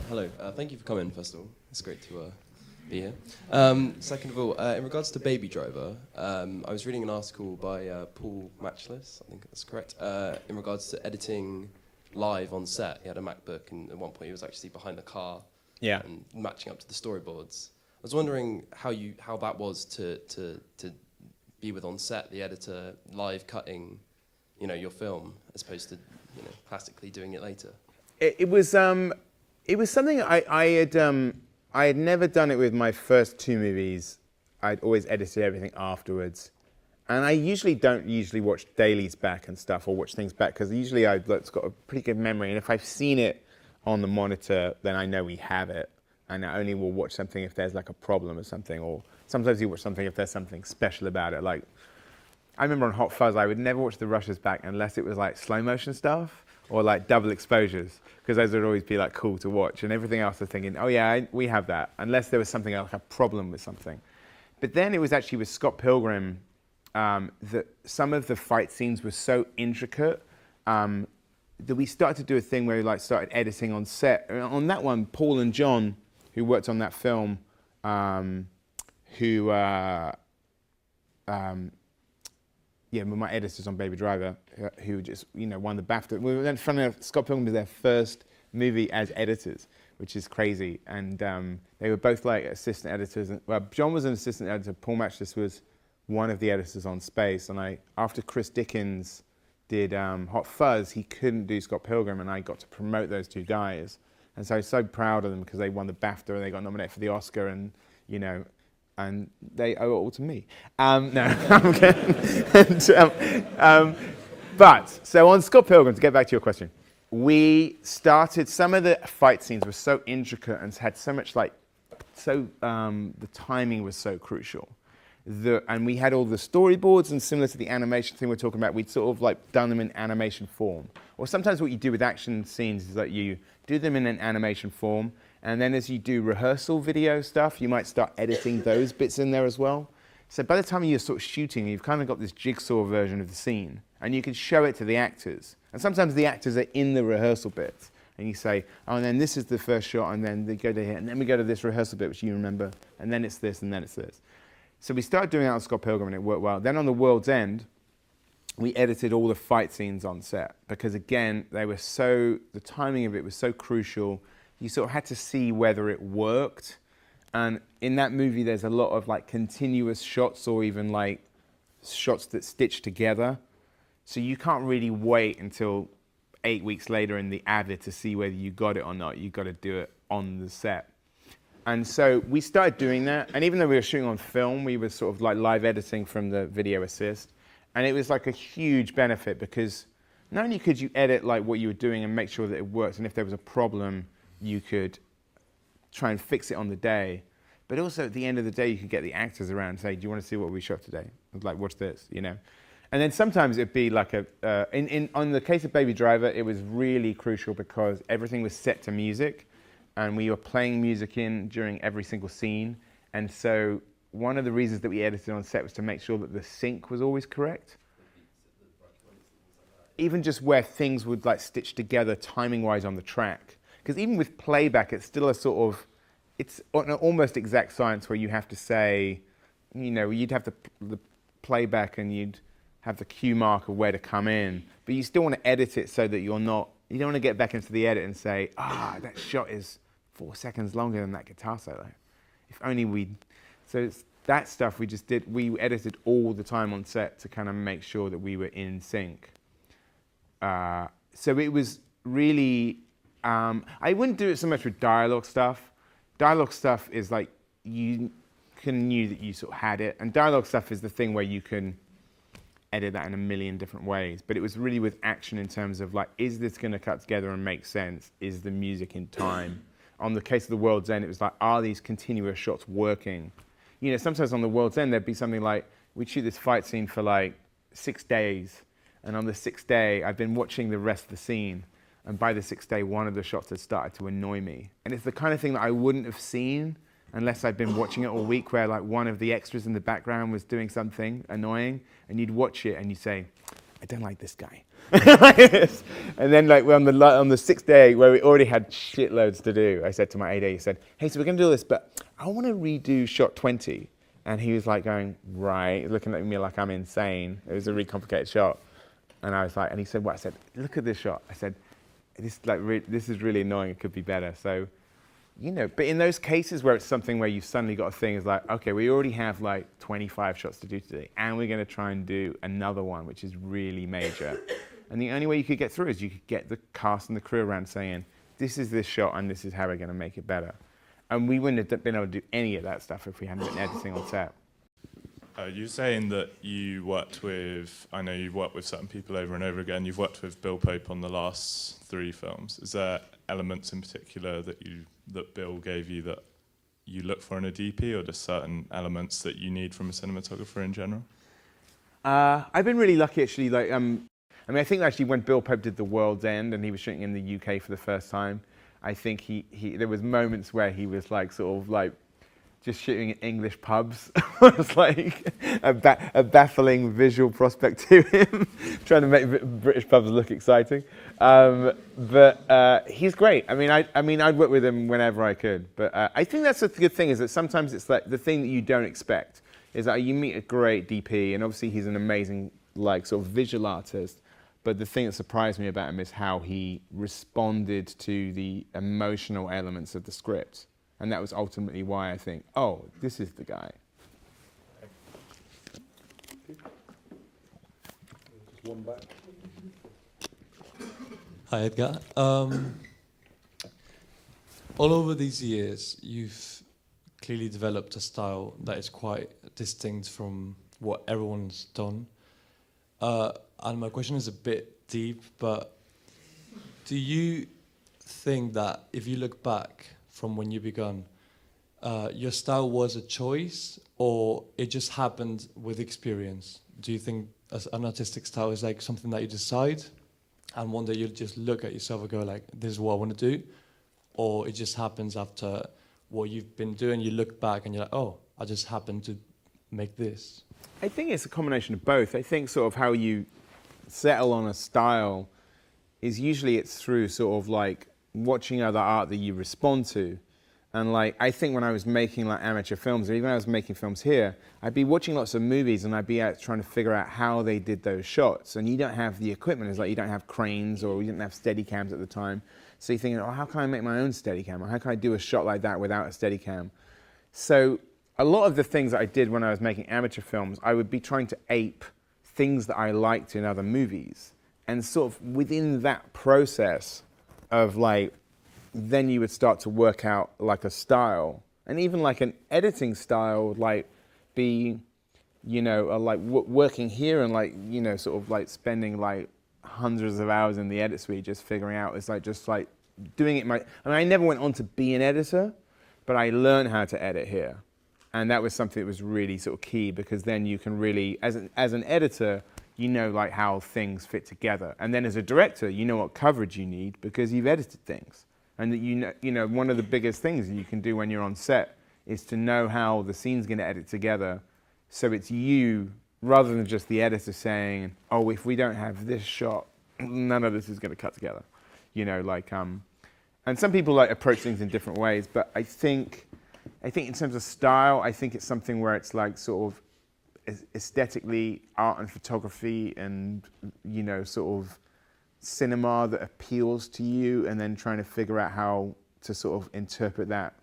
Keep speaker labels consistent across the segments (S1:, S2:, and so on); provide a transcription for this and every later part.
S1: Hello. Thank you for coming, first of all. It's great to be here. Second of all, in regards to Baby Driver, I was reading an article by Paul Matchless, I think that's correct, in regards to editing live on set. He had a MacBook, and at one point he was actually behind the car and matching up to the storyboards. I was wondering how that was to be with on set, the editor live cutting, your film, as opposed to plastically doing it later.
S2: It was something I had never done it with my first two movies. I'd always edited everything afterwards. And I don't watch dailies back and stuff, or watch things back, because usually I've got a pretty good memory. And if I've seen it on the monitor, then I know we have it. And I only will watch something if there's like a problem or something, or sometimes you watch something if there's something special about it. Like, I remember on Hot Fuzz, I would never watch the rushes back unless it was like slow motion stuff or like double exposures, because those would always be like cool to watch. And everything else I was thinking, oh yeah, we have that, unless there was something like a problem with something. But then it was actually with Scott Pilgrim that some of the fight scenes were so intricate that we started to do a thing where we started editing on set. On that one, Paul and John, who worked on that film, were my editors on Baby Driver, who just won the BAFTA. Funny enough, Scott Pilgrim was their first movie as editors, which is crazy. And they were both like assistant editors. Well, John was an assistant editor. Paul Matchless was one of the editors on Space. And after Chris Dickens did Hot Fuzz, he couldn't do Scott Pilgrim, and I got to promote those two guys. And so I was so proud of them because they won the BAFTA and they got nominated for the Oscar, and and they owe it all to me. No, I'm kidding. But so on Scott Pilgrim, to get back to your question, we started. Some of the fight scenes were so intricate and had so much the timing was so crucial. And we had all the storyboards, and similar to the animation thing we're talking about, we'd sort of done them in animation form. Or sometimes what you do with action scenes is that you do them in an animation form, and then as you do rehearsal video stuff, you might start editing those bits in there as well. So by the time you're sort of shooting, you've kind of got this jigsaw version of the scene, and you can show it to the actors. And sometimes the actors are in the rehearsal bits, and you say, oh, and then this is the first shot, and then they go to here, and then we go to this rehearsal bit, which you remember, and then it's this, and then it's this. So we started doing that on Scott Pilgrim, and it worked well. Then on The World's End, we edited all the fight scenes on set, because again, the timing of it was so crucial. You sort of had to see whether it worked. And in that movie, there's a lot of continuous shots, or even shots that stitch together. So you can't really wait until 8 weeks later in the edit to see whether you got it or not. You've got to do it on the set. And so we started doing that. And even though we were shooting on film, we were sort of live editing from the video assist. And it was a huge benefit, because not only could you edit what you were doing and make sure that it worked, and if there was a problem, you could try and fix it on the day. But also at the end of the day, you could get the actors around and say, do you want to see what we shot today? Watch this, And then sometimes it'd be on the case of Baby Driver, it was really crucial because everything was set to music, and we were playing music in during every single scene. And so one of the reasons that we edited on set was to make sure that the sync was always correct. Even just where things would stitch together timing-wise on the track. Because even with playback, it's still it's an almost exact science where you have to say, you'd have the playback and you'd have the cue mark of where to come in, but you still want to edit it so that you don't want to get back into the edit and say, that shot is 4 seconds longer than that guitar solo. If only so it's that stuff we just did. We edited all the time on set to kind of make sure that we were in sync. So it was really, I wouldn't do it so much with dialogue stuff. Dialogue stuff is you knew that you sort of had it, and dialogue stuff is the thing where you can edit that in a million different ways. But it was really with action in terms of is this going to cut together and make sense? Is the music in time? On the case of The World's End, it was are these continuous shots working? Sometimes on The World's End, there'd be something we'd shoot this fight scene for 6 days. And on the 6th day, I've been watching the rest of the scene. And by the 6th day, one of the shots had started to annoy me. And it's the kind of thing that I wouldn't have seen unless I'd been watching it all week, where one of the extras in the background was doing something annoying. And you'd watch it and you'd say, I don't like this guy. And then like on the sixth day where we already had shitloads to do, I said to my AD, he said, hey, so we're going to do this, but I want to redo shot 20. And he was like going, right, looking at me like I'm insane. It was a really complicated shot. And I was like, and he said, what? I said, look at this shot. I said, this is really annoying, it could be better. So, you know, but in those cases where it's something where you've suddenly got a thing, is like, okay, we already have like 25 shots to do today, and we're going to try and do another one, which is really major. And the only way you could get through is you could get the cast and the crew around saying, this is this shot, and this is how we're going to make it better. And we wouldn't have been able to do any of that stuff if we hadn't been editing on set.
S3: You're saying that you worked with, I know you've worked with certain people over and over again. You've worked with Bill Pope on the last 3 films. Is there elements in particular that Bill gave you that you look for in a DP, or just certain elements that you need from a cinematographer in general?
S2: I've been really lucky, actually. Like, I mean, I think actually when Bill Pope did The World's End and he was shooting in the UK for the first time, I think there was moments where he was like sort of like just shooting in English pubs. It was like a baffling visual prospect to him, trying to make British pubs look exciting. But he's great. I mean, I'd work with him whenever I could. But I think that's a good thing, is that sometimes it's like the thing that you don't expect is that you meet a great DP, and obviously he's an amazing like sort of visual artist. But the thing that surprised me about him is how he responded to the emotional elements of the script. And that was ultimately why I think, oh, this is the guy.
S4: Just one back.
S5: Hi, Edgar. All over these years, you've clearly developed a style that is quite distinct from what everyone's done. And my question is a bit deep, but do you think that if you look back from when you began, your style was a choice, or it just happened with experience? Do you think an artistic style is like something that you decide, and one day you'll just look at yourself and go like, this is what I want to do? Or it just happens after what you've been doing, you look back and you're like, oh, I just happened to make this?
S2: I think it's a combination of both. I think sort of how you settle on a style is usually it's through sort of like watching other art that you respond to. And like, I think when I was making like amateur films, or even when I was making films here, I'd be watching lots of movies and I'd be out trying to figure out how they did those shots. And you don't have the equipment. It's like you don't have cranes, or you didn't have Steadicams at the time. So you're thinking, oh, how can I make my own Steadicam? Or how can I do a shot like that without a Steadicam? So a lot of the things that I did when I was making amateur films, I would be trying to ape things that I liked in other movies. And sort of within that process of like, then you would start to work out like a style, and even like an editing style would like be, you know, like working here and like, you know, sort of like spending like hundreds of hours in the edit suite just figuring out. It's like just like doing it. I mean, I never went on to be an editor, but I learned how to edit here, and that was something that was really sort of key, because then you can really, as an editor, you know like how things fit together, and then as a director, you know what coverage you need because you've edited things. And that you know, one of the biggest things you can do when you're on set is to know how the scene's going to edit together, so it's you rather than just the editor saying, "Oh, if we don't have this shot, none of this is going to cut together." You know, like and some people like approach things in different ways, but I think in terms of style, I think it's something where it's like sort of aesthetically art and photography, and you know, sort of cinema that appeals to you, and then trying to figure out how to sort of interpret that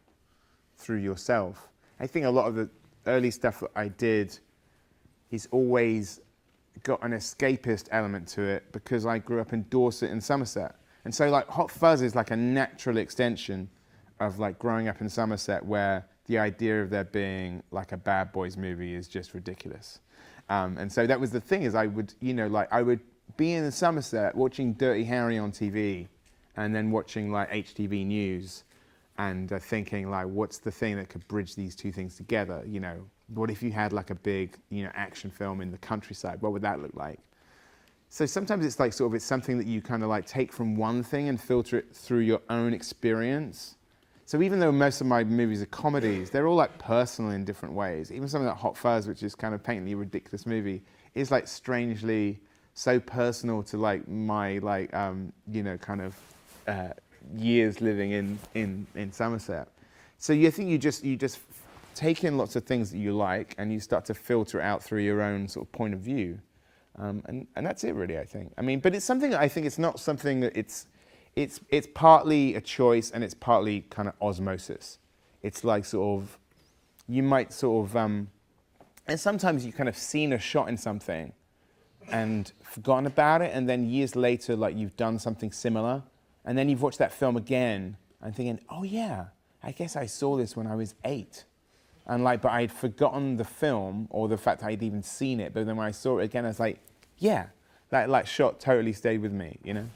S2: through yourself. I think a lot of the early stuff that I did is always got an escapist element to it, because I grew up in Dorset and Somerset. And so like Hot Fuzz is like a natural extension of like growing up in Somerset, where the idea of there being like a bad boys movie is just ridiculous. And so that was the thing, is I would, you know, like I would being in Somerset, watching Dirty Harry on TV, and then watching like HTV News, and thinking like, what's the thing that could bridge these two things together? You know, what if you had like a big, you know, action film in the countryside? What would that look like? So sometimes it's like sort of, it's something that you kind of like take from one thing and filter it through your own experience. So even though most of my movies are comedies, they're all like personal in different ways. Even something like Hot Fuzz, which is kind of patently a ridiculous movie, is like strangely so personal to like my like you know, kind of years living in Somerset. So you think you just take in lots of things that you like, and you start to filter out through your own sort of point of view, and that's it really, I think. I mean, but it's something that I think it's not something that it's partly a choice and it's partly kind of osmosis. It's like sort of, you might sort of, and sometimes you kind of seen a shot in something and forgotten about it, and then years later, like you've done something similar, and then you've watched that film again and thinking, oh yeah, I guess I saw this when I was 8. And like, but I'd forgotten the film or the fact I'd even seen it, but then when I saw it again, I was like, yeah, that like shot totally stayed with me, you know?